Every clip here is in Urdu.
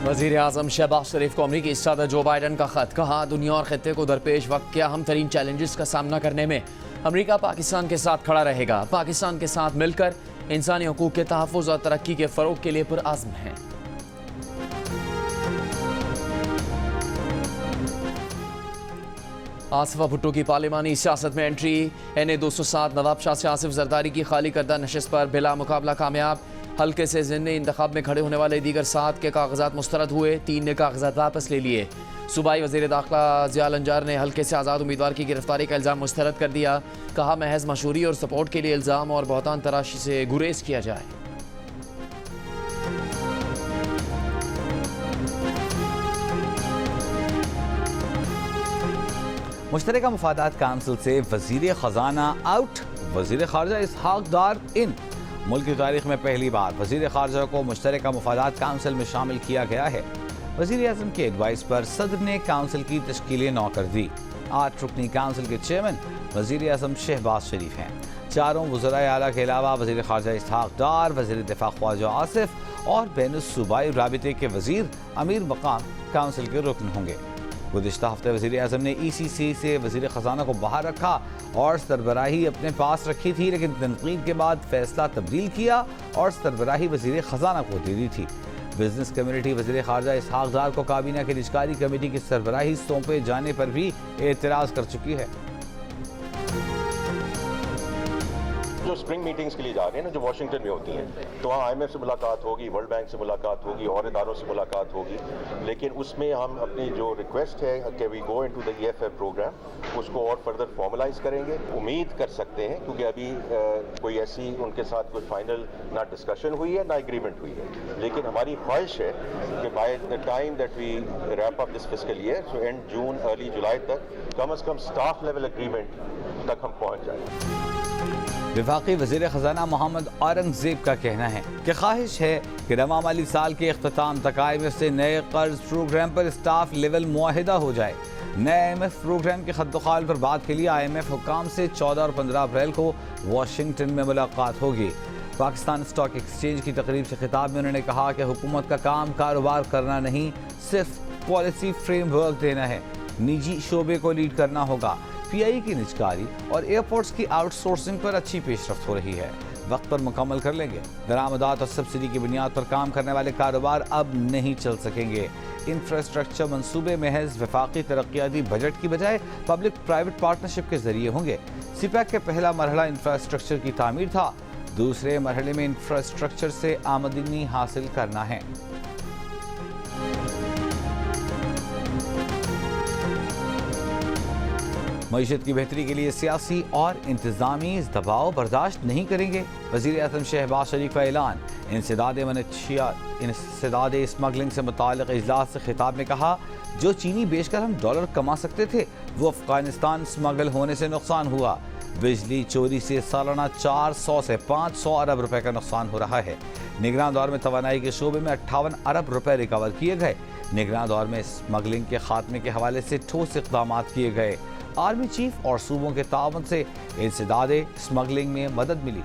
وزیر اعظم شہباز شریف کو امریکی صدر جو بائیڈن کا خط، کہا دنیا اور خطے کو درپیش وقت کے اہم ترین چیلنجز کا سامنا کرنے میں امریکہ پاکستان کے ساتھ کھڑا رہے گا، پاکستان کے ساتھ مل کر انسانی حقوق کے تحفظ اور ترقی کے فروغ کے لیے پرعزم ہیں۔ آصفہ بھٹو کی پارلیمانی سیاست میں انٹری، NA 207 نواب شاہ سے آصف زرداری کی خالی کردہ نشست پر بلا مقابلہ کامیاب، حلقے سے ضمنی انتخاب میں کھڑے ہونے والے دیگر 7 کے کاغذات مسترد ہوئے، 3 نے کاغذات واپس لے لیے۔ صوبائی وزیر داخلہ ضیاء النجار نے حلقے سے آزاد امیدوار کی گرفتاری کا الزام مسترد کر دیا، کہا محض مشہوری اور سپورٹ کے لیے الزام اور بہتان تراشی سے گریز کیا جائے۔ مشترکہ مفادات کونسل سے وزیر خزانہ آؤٹ، وزیر خارجہ اسحاق ڈار ان۔ ملک کی تاریخ میں پہلی بار وزیر خارجہ کو مشترکہ مفادات کونسل میں شامل کیا گیا ہے۔ وزیر اعظم کے ایڈوائس پر صدر نے کونسل کی تشکیل نو کر دی۔ 8 رکنی کونسل کے چیئرمین وزیر اعظم شہباز شریف ہیں۔ چاروں وزرائے اعلیٰ کے علاوہ وزیر خارجہ اسحاق ڈار، وزیر دفاع خواجہ آصف اور بین الصوبائی رابطے کے وزیر امیر مقام کونسل کے رکن ہوں گے۔ گزشتہ ہفتے وزیر اعظم نے ECC سے وزیر خزانہ کو باہر رکھا اور سربراہی اپنے پاس رکھی تھی، لیکن تنقید کے بعد فیصلہ تبدیل کیا اور سربراہی وزیر خزانہ کو دے دی تھی۔ بزنس کمیونٹی وزیر خارجہ اسحاق ڈار کو کابینہ کی نجکاری کمیٹی کی سربراہی سونپے جانے پر بھی اعتراض کر چکی ہے۔ جو اسپرنگ میٹنگز کے لیے جا رہے ہیں نا، جو واشنگٹن میں ہوتی ہیں، تو وہاں IMF سے ملاقات ہوگی، ورلڈ بینک سے ملاقات ہوگی اور اداروں سے ملاقات ہوگی، لیکن اس میں ہم اپنی جو ریکویسٹ ہے کہ وی گو انٹو دی EFF پروگرام، اس کو اور فردر فارملائز کریں گے۔ امید کر سکتے ہیں کیونکہ ابھی کوئی ایسی ان کے ساتھ کوئی فائنل نہ ڈسکشن ہوئی ہے نہ ایگریمنٹ ہوئی ہے، لیکن ہماری خواہش ہے کہ by the time that we wrap up this fiscal year, so and June early July تک کم از کم اسٹاف لیول ایگریمنٹ تک ہم پہنچ جائیں۔ وفاقی وزیر خزانہ محمد اورنگزیب کا کہنا ہے کہ خواہش ہے کہ رواں مالی سال کے اختتام تک IMF سے نئے قرض پروگرام پر اسٹاف لیول معاہدہ ہو جائے۔ نئے IMF پروگرام کے خط و خال پر بات کے لیے IMF حکام سے 14 اور 15 اپریل کو واشنگٹن میں ملاقات ہوگی۔ پاکستان اسٹاک ایکسچینج کی تقریب سے خطاب میں انہوں نے کہا کہ حکومت کا کام کاروبار کرنا نہیں، صرف پالیسی فریم ورک دینا ہے، نجی شعبے کو لیڈ کرنا ہوگا۔ PI کی نجکاری اور ایئرپورٹس کی آؤٹ سورسنگ پر اچھی پیش رفت ہو رہی ہے، وقت پر مکمل کر لیں گے۔ درآمدات اور سبسڈی کی بنیاد پر کام کرنے والے کاروبار اب نہیں چل سکیں گے۔ انفراسٹرکچر منصوبے محض وفاقی ترقیاتی بجٹ کی بجائے پبلک پرائیویٹ پارٹنرشپ کے ذریعے ہوں گے۔ CPEC کے پہلا مرحلہ انفراسٹرکچر کی تعمیر تھا، دوسرے مرحلے میں انفراسٹرکچر سے آمدنی حاصل کرنا ہے۔ معیشت کی بہتری کے لیے سیاسی اور انتظامی دباؤ برداشت نہیں کریں گے، وزیر اعظم شہباز شریف کا اعلان۔ انسداد اسمگلنگ سے متعلق اجلاس سے خطاب میں کہا، جو چینی بیچ کر ہم ڈالر کما سکتے تھے وہ افغانستان اسمگل ہونے سے نقصان ہوا۔ بجلی چوری سے سالانہ 400 سے 500 ارب روپے کا نقصان ہو رہا ہے۔ نگراں دور میں توانائی کے شعبے میں 58 ارب روپے ریکور کیے گئے۔ نگراں دور میں اسمگلنگ کے خاتمے کے حوالے سے ٹھوس اقدامات کیے گئے۔ آرمی چیف اور صوبوں کے تعاون سے انسداد اسمگلنگ میں مدد ملی۔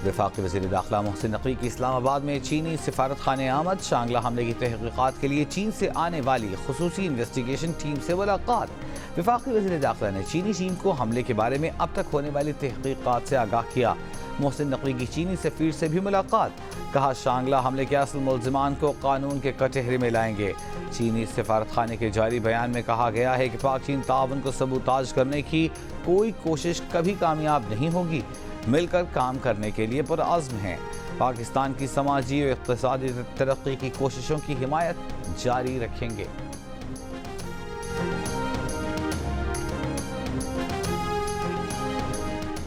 وفاقی وزیر داخلہ محسن نقوی کی اسلام آباد میں چینی سفارت خانے آمد، شانگلہ حملے کی تحقیقات کے لیے چین سے آنے والی خصوصی انویسٹیگیشن ٹیم سے ملاقات۔ وفاقی وزیر داخلہ نے چینی ٹیم کو حملے کے بارے میں اب تک ہونے والی تحقیقات سے آگاہ کیا۔ محسن نقوی کی چینی سفیر سے بھی ملاقات، کہا شانگلہ حملے کے اصل ملزمان کو قانون کے کٹہرے میں لائیں گے۔ چینی سفارت خانے کے جاری بیان میں کہا گیا ہے کہ پاک چین تعاون کو سبوتاژ کرنے کی کوئی کوشش کبھی کامیاب نہیں ہوگی، مل کر کام کرنے کے لیے پرعزم ہیں۔ پاکستان کی سماجی اور اقتصادی ترقی کی کوششوں کی حمایت جاری رکھیں گے۔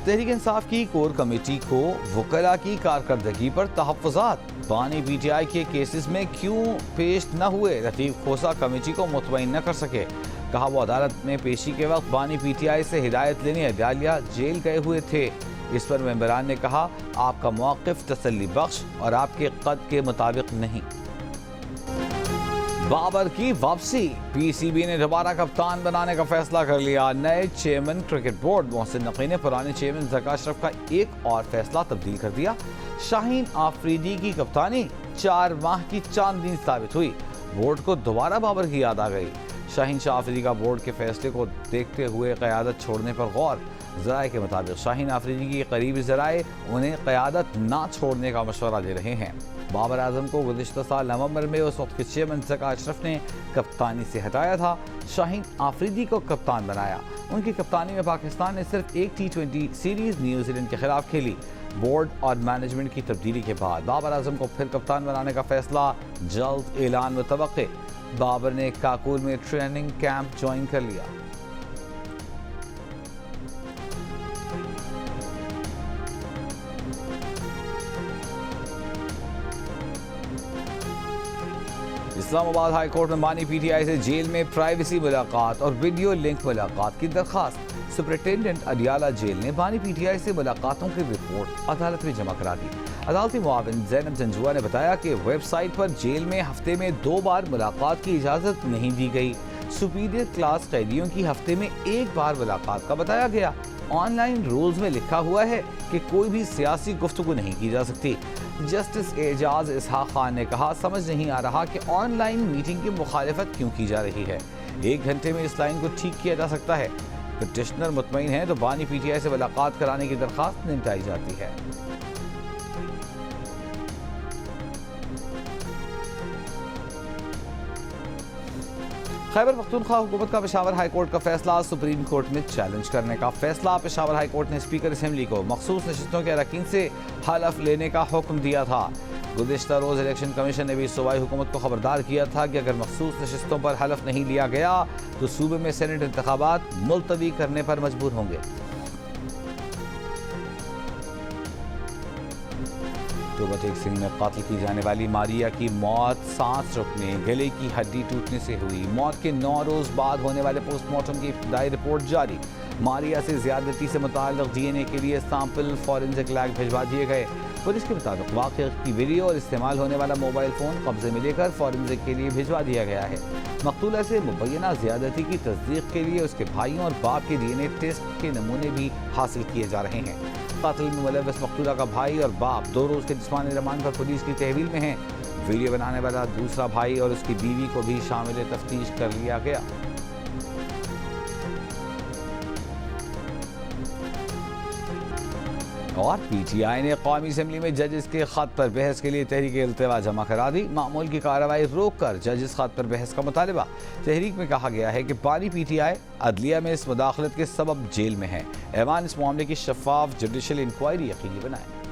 تحریک انصاف کی کور کمیٹی کو وکلاء کی کارکردگی پر تحفظات، بانی PTI کے کیسز میں کیوں پیش نہ ہوئے، لطیف کھوسہ کمیٹی کو مطمئن نہ کر سکے، کہا وہ عدالت میں پیشی کے وقت بانی PTI سے ہدایت لینے عدلیہ جیل گئے ہوئے تھے۔ اس پر ممبران نے کہا، آپ کا موقف تسلی بخش اور آپ کے قد کے مطابق نہیں۔ بابر کی واپسی، پی سی بی نے دوبارہ کپتان بنانے کا فیصلہ کر لیا۔ نئے chairman cricket board Mohsin Naqvi نے پرانے چیئرمین ذکا اشرف کا ایک اور فیصلہ تبدیل کر دیا۔ شاہین آفریدی کی کپتانی 4 ماہ کی چاندنی ثابت ہوئی، بورڈ کو دوبارہ بابر کی یاد آ گئی۔ شاہین شاہ آفریدی کا بورڈ کے فیصلے کو دیکھتے ہوئے قیادت چھوڑنے پر غور۔ ذرائع کے مطابق شاہین آفریدی کی قریبی ذرائع انہیں قیادت نہ چھوڑنے کا مشورہ دے رہے ہیں۔ بابر اعظم کو گزشتہ سال نومبر میں اس وقت کے چیئرمین ذکا اشرف نے کپتانی سے ہٹایا تھا، شاہین آفریدی کو کپتان بنایا۔ ان کی کپتانی میں پاکستان نے صرف ایک T20 سیریز نیوزی لینڈ کے خلاف کھیلی۔ بورڈ اور مینجمنٹ کی تبدیلی کے بعد بابر اعظم کو پھر کپتان بنانے کا فیصلہ جلد اعلان متوقع۔ بابر نے کاکول میں ٹریننگ کیمپ جوائن کر لیا۔ اسلام آباد ہائی کورٹ میں بانی پی ٹی آئی سے جیل میں پرائیویسی ملاقات اور ویڈیو لنک ملاقات کی درخواست۔ سپرنٹینڈنٹ اڈیالہ جیل نے بانی پی ٹی آئی سے ملاقاتوں کی رپورٹ عدالت میں جمع کرا دی۔ عدالتی معاون زینب جنجوعہ نے بتایا کہ ویب سائٹ پر جیل میں ہفتے میں 2 بار ملاقات کی اجازت نہیں دی گئی۔ سپیریئر کلاس قیدیوں کی ہفتے میں 1 بار ملاقات کا بتایا گیا۔ آن لائن رولز میں لکھا ہوا ہے کہ کوئی بھی سیاسی گفتگو نہیں کی جا سکتی۔ جسٹس اعجاز اسحاق خان نے کہا، سمجھ نہیں آ رہا کہ آن لائن میٹنگ کی مخالفت کیوں کی جا رہی ہے۔ 1 گھنٹے میں اس لائن کو ٹھیک کیا جا سکتا ہے۔ پٹیشنر مطمئن ہے تو بانی پی ٹی آئی سے ملاقات کرانے کی درخواست نمٹائی جاتی ہے۔ خیبر پختونخوا حکومت کا پشاور ہائی کورٹ کا فیصلہ سپریم کورٹ میں چیلنج کرنے کا فیصلہ۔ پشاور ہائی کورٹ نے اسپیکر اسمبلی کو مخصوص نشستوں کے اراکین سے حلف لینے کا حکم دیا تھا۔ گزشتہ روز الیکشن کمیشن نے بھی صوبائی حکومت کو خبردار کیا تھا کہ اگر مخصوص نشستوں پر حلف نہیں لیا گیا تو صوبے میں سینٹ انتخابات ملتوی کرنے پر مجبور ہوں گے۔ توبہ ٹیک سنگھ میں قتل کی جانے والی ماریا کی موت سانس رکنے، گلے کی ہڈی ٹوٹنے سے ہوئی۔ موت کے 9 روز بعد ہونے والے پوسٹ مارٹم کی ابتدائی رپورٹ جاری۔ ماریا سے زیادتی سے متعلق ڈی این اے کے لیے سیمپل فورینزک لیب بھجوا دیے گئے۔ پولیس کے مطابق واقعے کی ویڈیو اور استعمال ہونے والا موبائل فون قبضے میں لے کر فورینزک کے لیے بھجوا دیا گیا ہے۔ مقتولہ سے مبینہ زیادتی کی تصدیق کے لیے اس کے بھائیوں اور باپ کے ڈی این اے ٹیسٹ کے نمونے بھی حاصل کیے جا رہے ہیں۔ قتل میں ملوث مقتولہ کا بھائی اور باپ 2 روز کے جسمانی ریمانڈ پر پولیس کی تحویل میں ہیں۔ ویڈیو بنانے والا دوسرا بھائی اور اس کی بیوی کو بھی شامل تفتیش کر لیا گیا۔ اور پی ٹی آئی نے قومی اسمبلی میں ججز کے خط پر بحث کے لیے تحریک التوا جمع کرا دی۔ معمول کی کارروائی روک کر ججز خط پر بحث کا مطالبہ۔ تحریک میں کہا گیا ہے کہ بانی پی ٹی آئی عدلیہ میں اس مداخلت کے سبب جیل میں ہے۔ ایوان اس معاملے کی شفاف جوڈیشل انکوائری یقینی بنائے۔